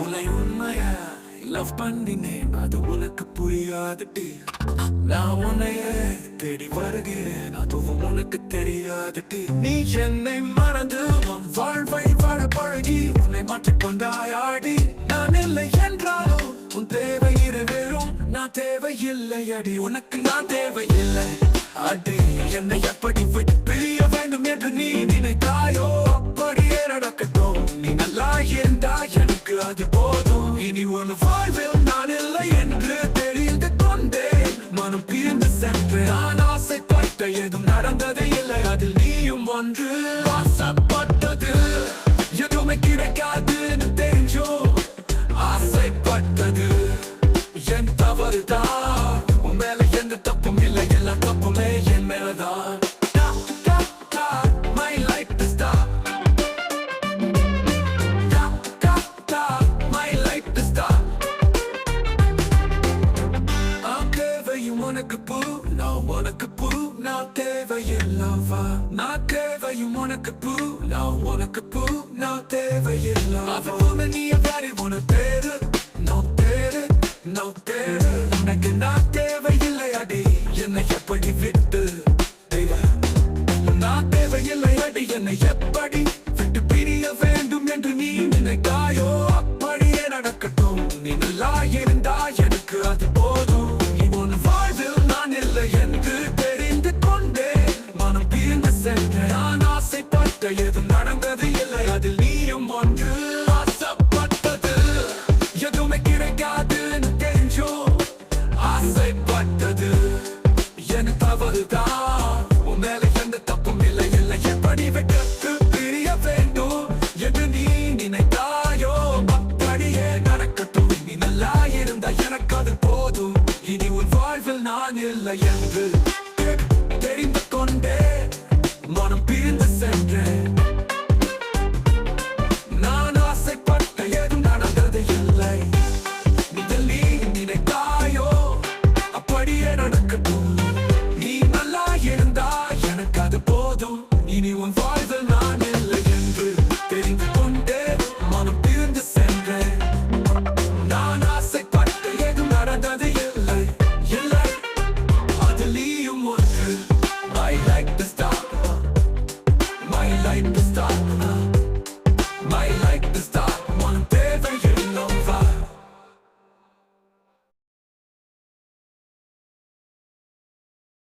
உன்னை உண்மையா லவ் பண்ணினேன், அது உனக்கு புரியாதுடி. நான் உன்னையே தேடி வருகிறேன், அதுவும் உனக்கு தெரியாதுடி. நீ என்னை மறந்து உன் வாழ்வை வாழ பழகி உன்னை மாற்றிக்கொண்டாயாடி. நான் இல்லை என்றாலும் உன் தேவை இருவேறும், நான் தேவையில்லை அடி. உனக்கு நான் தேவையில்லை அடி. என்னை எப்படி விட்டு பிரிய வேண்டும் என்று நீ நினைத்தாயோ, அப்படியே நடக்கட்டும். நீ நல்லா இருந்தா எனக்கு அது போதும். இனி உன் வாழ்வில் நான் இல்லை என்று தெரிந்து கொண்டேன், மனம் பிரிந்து சென்றேன். நான் ஆசைப்பட்ட எதுவும் நடந்ததே இல்லை, அதில் நீயும் ஒன்று. ஆசைப்பட்டது எதுவுமே கிடைக்காதுன்னு தெரிஞ்சோ, ஆசைப்பட்டது என் தவறுதான். உன் மேல எந்த தப்பும் இல்லை, எல்லா தப்புமே என் மேலதான். My life is dark. My life is dark. நான் தேவையும் உனக்கு பூ, நான் உனக்கு பூ. நான் தேவையில்லவா, நான் தேவையும் உனக்கு பூ, நான் உனக்கு பூ. நான் தேவையில்லை அவன் நீ வேறு உன பேரு. No தேரு, no தேரு. உனக்கு நான் தேவையில்லை அடி. என்னை எப்படி விட்டு நான் தேவையில்லை அடி. என்னை எப்படி விட்டு பிரிய வேண்டும் என்று நீ நினைத்தாயோ, அப்படியே நடக்கட்டும். நீ நல்லா இருந்தா எனக்கு அது போதும். நீ உன் வாழ்வில் நான் இல்லை என்று தெரிந்து கொண்டேன், மனம் பிரிந்து சென்றேன். நான் ஆசைப்பட்ட எதுவும் நடந்தது இல்லை, அதில் நீயும் ஒன்று. ஆசைப்பட்டது எதுவுமே கிடைக்காதுன்னு தெரிஞ்சோ, ஆசைப்பட்டது என் தவறுதான். உன் மேல எந்த தப்பும் இல்லை, இல்லை எப்படி விட்டு பிரிய வேண்டும் என்று நீ நினைத்தாயோ, அப்படியே நடக்கட்டும். நீ நல்லா இருந்தா எனக்கு அது போதும். இனி உன் வாழ்வில் நான் இல்லை என்று தெரிந்து கொண்டே, மனம் பிரிந்து சென்றேன். நான் ஆசைப்பட்ட எதுவும் நடந்தது இல்லை, இதில் நீ நினைத்தாயோ, அப்படியே நடக்கட்டும். நீ நல்லா இருந்தா எனக்கு அது போதும். இனி உன் வாழ்வில் நான் இல்லை என்று தெரிந்து கொண்டே, மனம் பிரிந்து சென்றேன். நான் ஆசைப்பட்ட எதுவும் நடந்தது இல்லை, இல்லை அதில் நீயும் ஒன்று. I like the star.